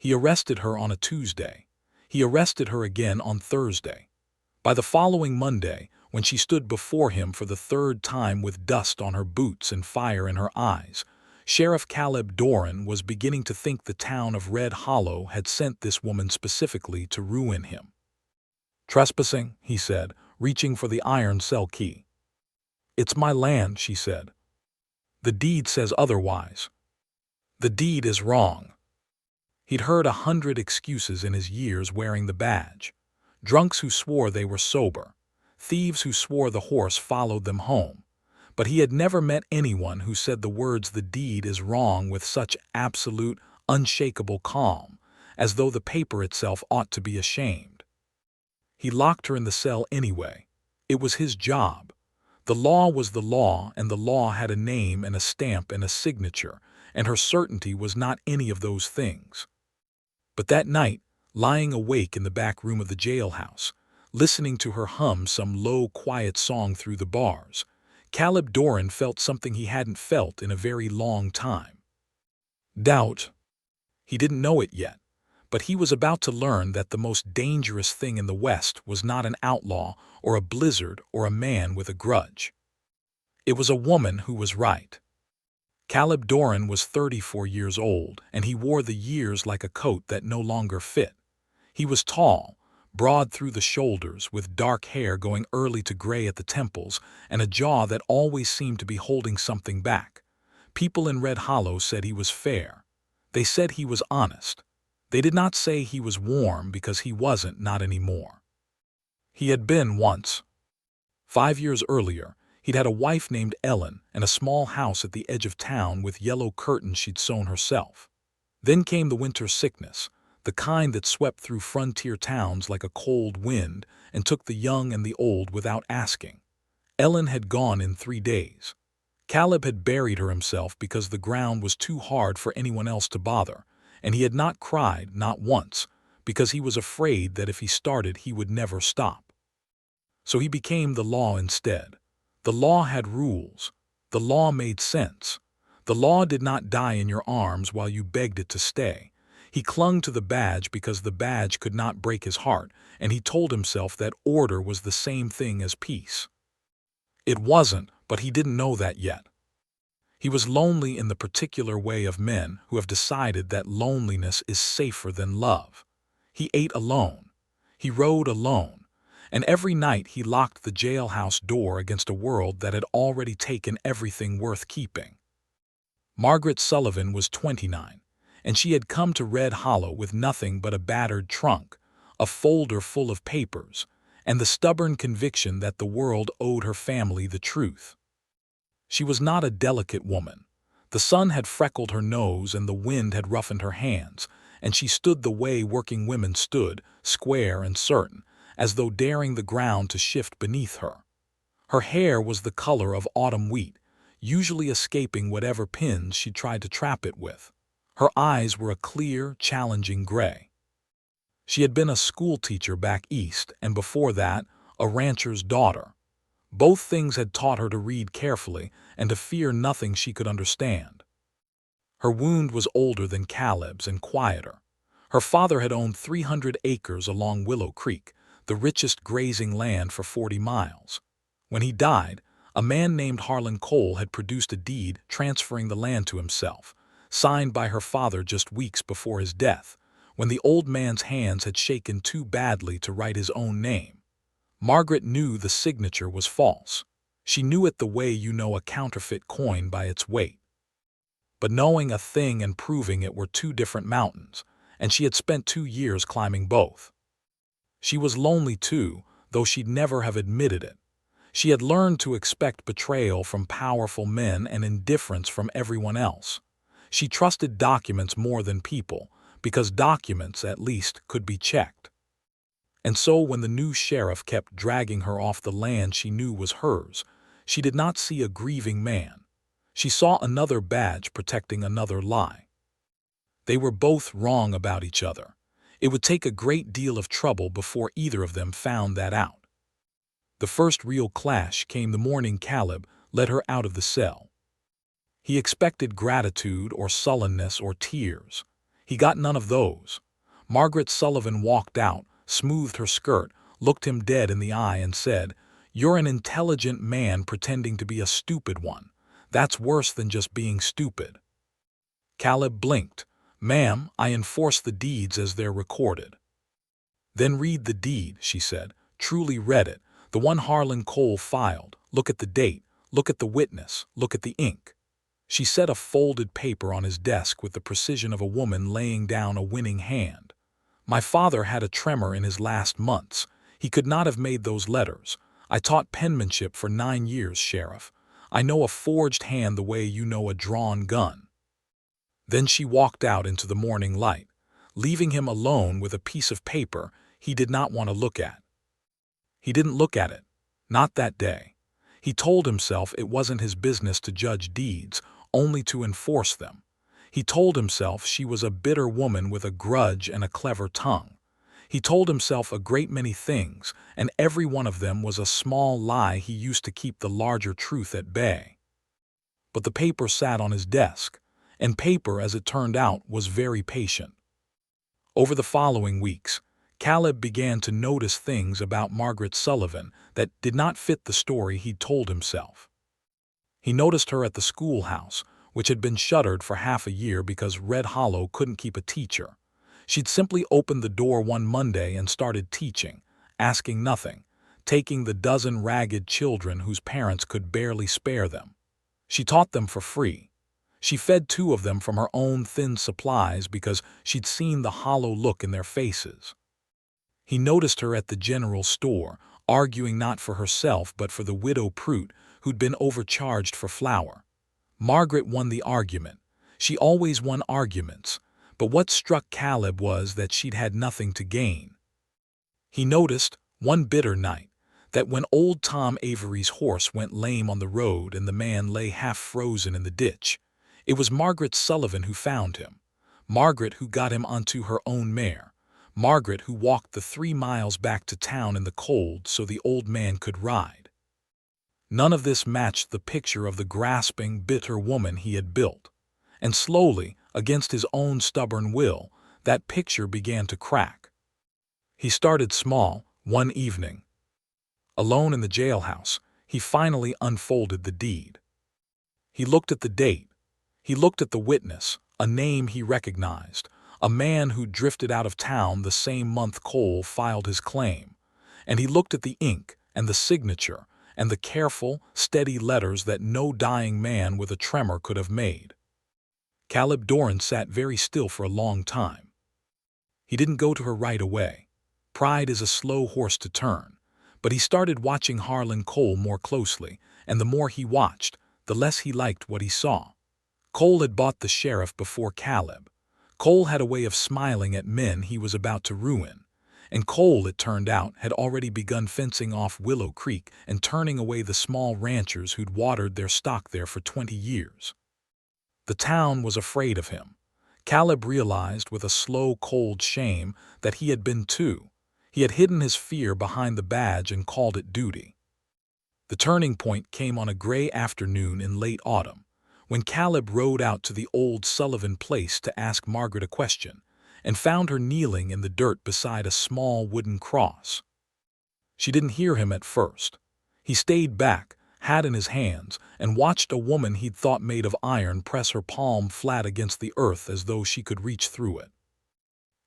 He arrested her on a Tuesday. He arrested her again on Thursday. By the following Monday, when she stood before him for the third time with dust on her boots and fire in her eyes, Sheriff Caleb Doran was beginning to think the town of Red Hollow had sent this woman specifically to ruin him. "Trespassing," he said, reaching for the iron cell key. "It's my land," she said. "The deed says otherwise." "The deed is wrong." He'd heard 100 excuses in his years wearing the badge. Drunks who swore they were sober. Thieves who swore the horse followed them home. But he had never met anyone who said the words "the deed is wrong" with such absolute, unshakable calm, as though the paper itself ought to be ashamed. He locked her in the cell anyway. It was his job. The law was the law, and the law had a name and a stamp and a signature, and her certainty was not any of those things. But that night, lying awake in the back room of the jailhouse, listening to her hum some low, quiet song through the bars, Caleb Doran felt something he hadn't felt in a very long time. Doubt. He didn't know it yet, but he was about to learn that the most dangerous thing in the West was not an outlaw or a blizzard or a man with a grudge. It was a woman who was right. Caleb Doran was 34 years old, and he wore the years like a coat that no longer fit. He was tall, broad through the shoulders, with dark hair going early to gray at the temples, and a jaw that always seemed to be holding something back. People in Red Hollow said he was fair. They said he was honest. They did not say he was warm, because he wasn't, not anymore. He had been once. 5 years earlier, he'd had a wife named Ellen and a small house at the edge of town with yellow curtains she'd sewn herself. Then came the winter sickness, the kind that swept through frontier towns like a cold wind and took the young and the old without asking. Ellen had gone in 3 days. Caleb had buried her himself because the ground was too hard for anyone else to bother, and he had not cried, not once, because he was afraid that if he started he would never stop. So he became the law instead. The law had rules. The law made sense. The law did not die in your arms while you begged it to stay. He clung to the badge because the badge could not break his heart, and he told himself that order was the same thing as peace. It wasn't, but he didn't know that yet. He was lonely in the particular way of men who have decided that loneliness is safer than love. He ate alone. He rode alone. And every night he locked the jailhouse door against a world that had already taken everything worth keeping. Margaret Sullivan was 29, and she had come to Red Hollow with nothing but a battered trunk, a folder full of papers, and the stubborn conviction that the world owed her family the truth. She was not a delicate woman. The sun had freckled her nose and the wind had roughened her hands, and she stood the way working women stood, square and certain, as though daring the ground to shift beneath her. Her hair was the color of autumn wheat, usually escaping whatever pins she tried to trap it with. Her eyes were a clear, challenging gray. She had been a schoolteacher back east, and before that, a rancher's daughter. Both things had taught her to read carefully and to fear nothing she could understand. Her wound was older than Caleb's and quieter. Her father had owned 300 acres along Willow Creek, the richest grazing land for 40 miles. When he died, a man named Harlan Cole had produced a deed transferring the land to himself, signed by her father just weeks before his death, when the old man's hands had shaken too badly to write his own name. Margaret knew the signature was false. She knew it the way you know a counterfeit coin by its weight. But knowing a thing and proving it were two different mountains, and she had spent 2 years climbing both. She was lonely too, though she'd never have admitted it. She had learned to expect betrayal from powerful men and indifference from everyone else. She trusted documents more than people, because documents, at least, could be checked. And so when the new sheriff kept dragging her off the land she knew was hers, she did not see a grieving man. She saw another badge protecting another lie. They were both wrong about each other. It would take a great deal of trouble before either of them found that out. The first real clash came the morning Caleb led her out of the cell. He expected gratitude or sullenness or tears. He got none of those. Margaret Sullivan walked out, smoothed her skirt, looked him dead in the eye and said, "You're an intelligent man pretending to be a stupid one. That's worse than just being stupid." Caleb blinked. "Ma'am, I enforce the deeds as they're recorded." "Then read the deed," she said. "Truly read it. The one Harlan Cole filed. Look at the date. Look at the witness. Look at the ink." She set a folded paper on his desk with the precision of a woman laying down a winning hand. "My father had a tremor in his last months. He could not have made those letters. I taught penmanship for 9 years, Sheriff. I know a forged hand the way you know a drawn gun." Then she walked out into the morning light, leaving him alone with a piece of paper he did not want to look at. He didn't look at it. Not that day. He told himself it wasn't his business to judge deeds, only to enforce them. He told himself she was a bitter woman with a grudge and a clever tongue. He told himself a great many things, and every one of them was a small lie he used to keep the larger truth at bay. But the paper sat on his desk, and paper, as it turned out, was very patient. Over the following weeks, Caleb began to notice things about Margaret Sullivan that did not fit the story he'd told himself. He noticed her at the schoolhouse, which had been shuttered for half a year because Red Hollow couldn't keep a teacher. She'd simply opened the door one Monday and started teaching, asking nothing, taking the dozen ragged children whose parents could barely spare them. She taught them for free. She fed 2 of them from her own thin supplies because she'd seen the hollow look in their faces. He noticed her at the general store, arguing not for herself but for the widow Prout, who'd been overcharged for flour. Margaret won the argument. She always won arguments, but what struck Caleb was that she'd had nothing to gain. He noticed, one bitter night, that when old Tom Avery's horse went lame on the road and the man lay half frozen in the ditch, it was Margaret Sullivan who found him, Margaret who got him onto her own mare, Margaret who walked the 3 miles back to town in the cold so the old man could ride. None of this matched the picture of the grasping, bitter woman he had built, and slowly, against his own stubborn will, that picture began to crack. He started small, one evening. Alone in the jailhouse, he finally unfolded the deed. He looked at the date. He looked at the witness, a name he recognized, a man who drifted out of town the same month Cole filed his claim, and he looked at the ink and the signature and the careful, steady letters that no dying man with a tremor could have made. Caleb Doran sat very still for a long time. He didn't go to her right away. Pride is a slow horse to turn, but he started watching Harlan Cole more closely, and the more he watched, the less he liked what he saw. Cole had bought the sheriff before Caleb. Cole had a way of smiling at men he was about to ruin, and Cole, it turned out, had already begun fencing off Willow Creek and turning away the small ranchers who'd watered their stock there for 20 years. The town was afraid of him. Caleb realized with a slow, cold shame that he had been too. He had hidden his fear behind the badge and called it duty. The turning point came on a gray afternoon in late autumn, when Caleb rode out to the old Sullivan place to ask Margaret a question, and found her kneeling in the dirt beside a small wooden cross. She didn't hear him at first. He stayed back, hat in his hands, and watched a woman he'd thought made of iron press her palm flat against the earth as though she could reach through it.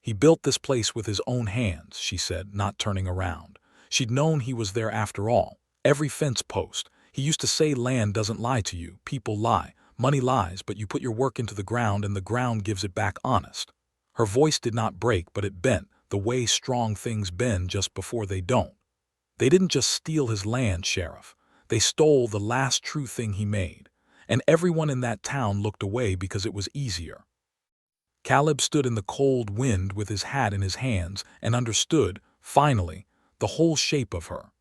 "He built this place with his own hands," she said, not turning around. She'd known he was there after all. Every fence post. He used to say land doesn't lie to you, people lie. Money lies, but you put your work into the ground and the ground gives it back honest. Her voice did not break, but it bent, the way strong things bend just before they don't. "They didn't just steal his land, Sheriff. They stole the last true thing he made. And everyone in that town looked away because it was easier." Caleb stood in the cold wind with his hat in his hands and understood, finally, the whole shape of her.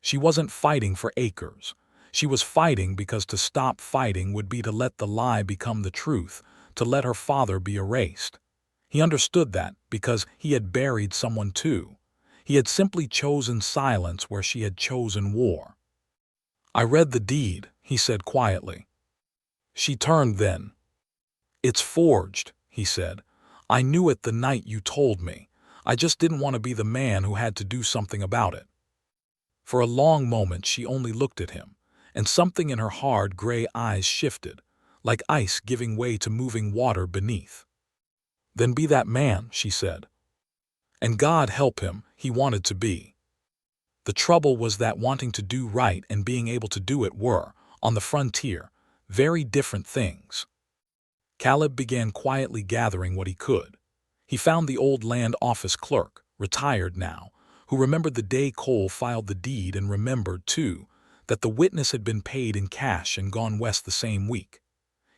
She wasn't fighting for acres. She was fighting because to stop fighting would be to let the lie become the truth, to let her father be erased. He understood that because he had buried someone too. He had simply chosen silence where she had chosen war. "I read the deed," he said quietly. She turned then. "It's forged," he said. I knew it the night you told me. I just didn't want to be the man who had to do something about it." For a long moment she only looked at him, and something in her hard gray eyes shifted, like ice giving way to moving water beneath. "Then be that man," she said. And God help him, he wanted to be. The trouble was that wanting to do right and being able to do it were, on the frontier, very different things. Caleb began quietly gathering what he could. He found the old land office clerk, retired now, who remembered the day Cole filed the deed and remembered, too, that the witness had been paid in cash and gone west the same week.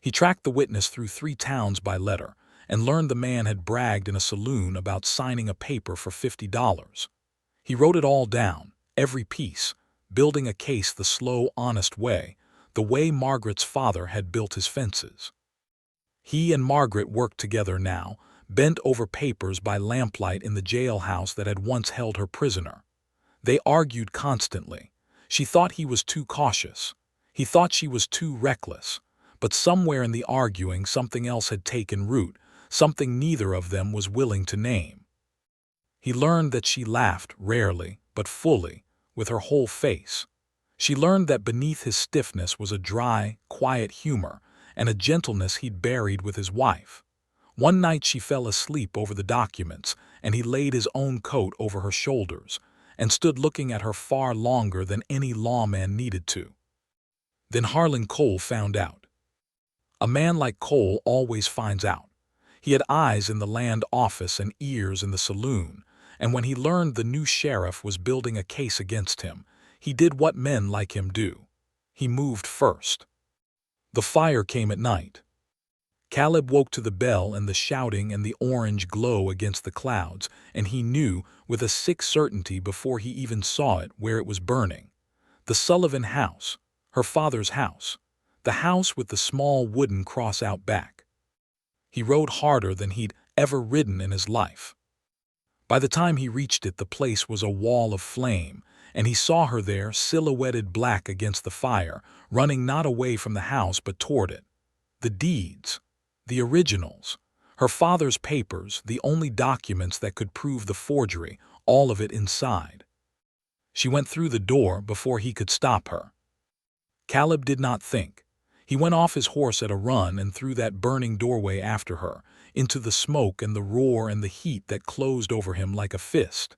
He tracked the witness through 3 towns by letter and learned the man had bragged in a saloon about signing a paper for $50. He wrote it all down, every piece, building a case the slow, honest way, the way Margaret's father had built his fences. He and Margaret worked together now, bent over papers by lamplight in the jailhouse that had once held her prisoner. They argued constantly. She thought he was too cautious. He thought she was too reckless. But somewhere in the arguing something else had taken root, something neither of them was willing to name. He learned that she laughed, rarely, but fully, with her whole face. She learned that beneath his stiffness was a dry, quiet humor, and a gentleness he'd buried with his wife. One night she fell asleep over the documents, and he laid his own coat over her shoulders, and stood looking at her far longer than any lawman needed to. Then Harlan Cole found out. A man like Cole always finds out. He had eyes in the land office and ears in the saloon, and when he learned the new sheriff was building a case against him, he did what men like him do. He moved first. The fire came at night. Caleb woke to the bell and the shouting and the orange glow against the clouds, and he knew, with a sick certainty before he even saw it, where it was burning. The Sullivan house, her father's house, the house with the small wooden cross out back. He rode harder than he'd ever ridden in his life. By the time he reached it, the place was a wall of flame, and he saw her there, silhouetted black against the fire, running not away from the house but toward it. The deeds, the originals, her father's papers, the only documents that could prove the forgery, all of it inside. She went through the door before he could stop her. Caleb did not think. He went off his horse at a run and through that burning doorway after her, into the smoke and the roar and the heat that closed over him like a fist.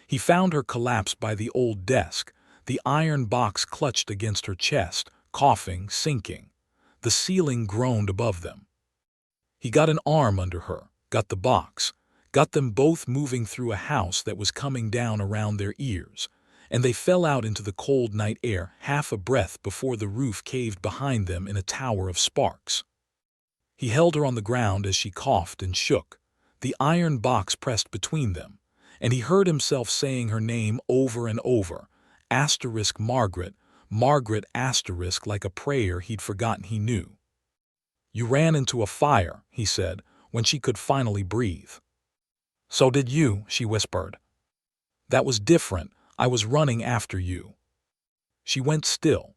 He found her collapsed by the old desk, the iron box clutched against her chest, coughing, sinking. The ceiling groaned above them. He got an arm under her, got the box, got them both moving through a house that was coming down around their ears, and they fell out into the cold night air, half a breath before the roof caved behind them in a tower of sparks. He held her on the ground as she coughed and shook, the iron box pressed between them, and he heard himself saying her name over and over, Margaret, Margaret like a prayer he'd forgotten he knew. "You ran into a fire," he said, when she could finally breathe. "So did you," she whispered. "That was different. I was running after you." She went still,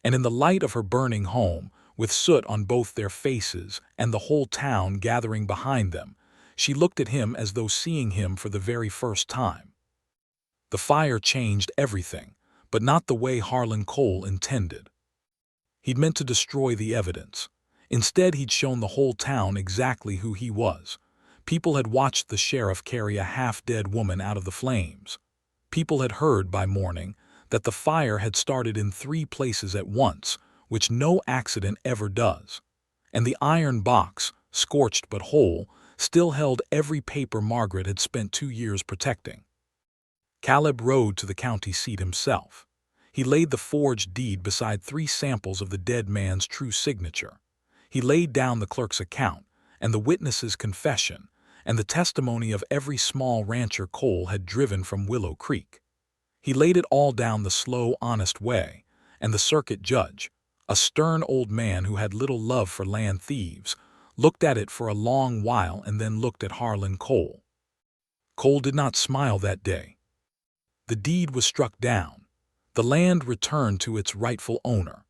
and in the light of her burning home, with soot on both their faces and the whole town gathering behind them, she looked at him as though seeing him for the very first time. The fire changed everything, but not the way Harlan Cole intended. He'd meant to destroy the evidence. Instead, he'd shown the whole town exactly who he was. People had watched the sheriff carry a half-dead woman out of the flames. People had heard by morning that the fire had started in 3 places at once, which no accident ever does. And the iron box, scorched but whole, still held every paper Margaret had spent 2 years protecting. Caleb rode to the county seat himself. He laid the forged deed beside 3 samples of the dead man's true signature. He laid down the clerk's account, and the witness's confession, and the testimony of every small rancher Cole had driven from Willow Creek. He laid it all down the slow, honest way, and the circuit judge, a stern old man who had little love for land thieves, looked at it for a long while and then looked at Harlan Cole. Cole did not smile that day. The deed was struck down. The land returned to its rightful owner,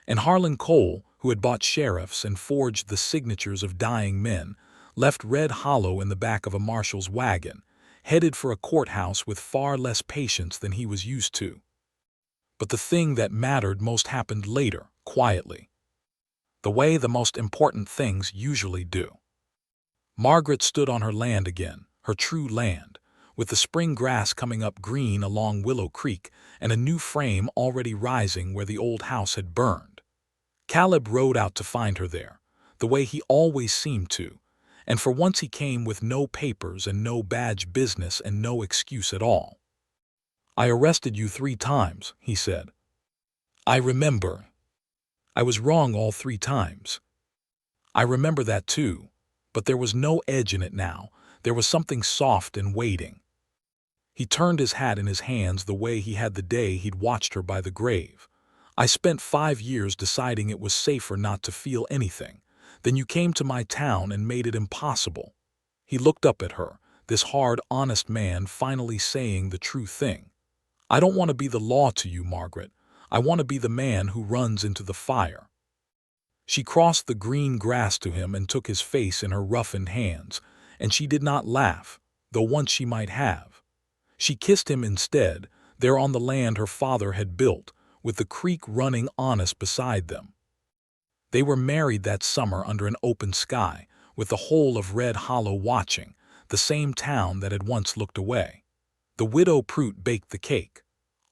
and Harlan Cole, who had bought sheriffs and forged the signatures of dying men, left Red Hollow in the back of a marshal's wagon, headed for a courthouse with far less patience than he was used to. But the thing that mattered most happened later, quietly. The way the most important things usually do. Margaret stood on her land again, her true land, with the spring grass coming up green along Willow Creek and a new frame already rising where the old house had burned. Caleb rode out to find her there, the way he always seemed to, and for once he came with no papers and no badge business and no excuse at all. "I arrested you 3 times," he said. "I remember. I was wrong all 3 times. I remember that too, but there was no edge in it now. There was something soft and waiting." He turned his hat in his hands the way he had the day he'd watched her by the grave. "I spent 5 years deciding it was safer not to feel anything. Then you came to my town and made it impossible." He looked up at her, this hard, honest man finally saying the true thing. "I don't want to be the law to you, Margaret. I want to be the man who runs into the fire." She crossed the green grass to him and took his face in her roughened hands, and she did not laugh, though once she might have. She kissed him instead, there on the land her father had built, with the creek running honest beside them. They were married that summer under an open sky, with the whole of Red Hollow watching, the same town that had once looked away. The widow Prout baked the cake.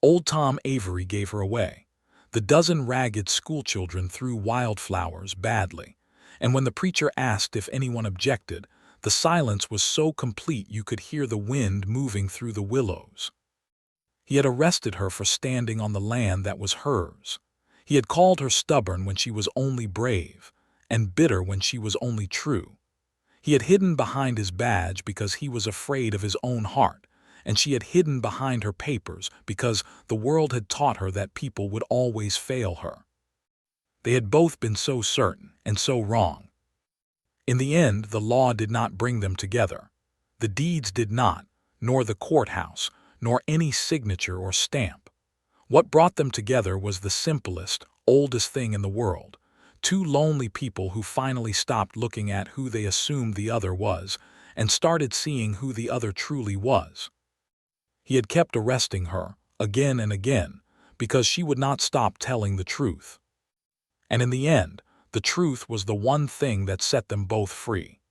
Old Tom Avery gave her away. The dozen ragged schoolchildren threw wildflowers badly, and when the preacher asked if anyone objected, the silence was so complete you could hear the wind moving through the willows. He had arrested her for standing on the land that was hers. He had called her stubborn when she was only brave, and bitter when she was only true. He had hidden behind his badge because he was afraid of his own heart, and she had hidden behind her papers because the world had taught her that people would always fail her. They had both been so certain and so wrong. In the end, the law did not bring them together. The deeds did not, nor the courthouse, nor any signature or stamp. What brought them together was the simplest, oldest thing in the world. 2 lonely people who finally stopped looking at who they assumed the other was and started seeing who the other truly was. He had kept arresting her, again and again, because she would not stop telling the truth. And in the end, the truth was the one thing that set them both free.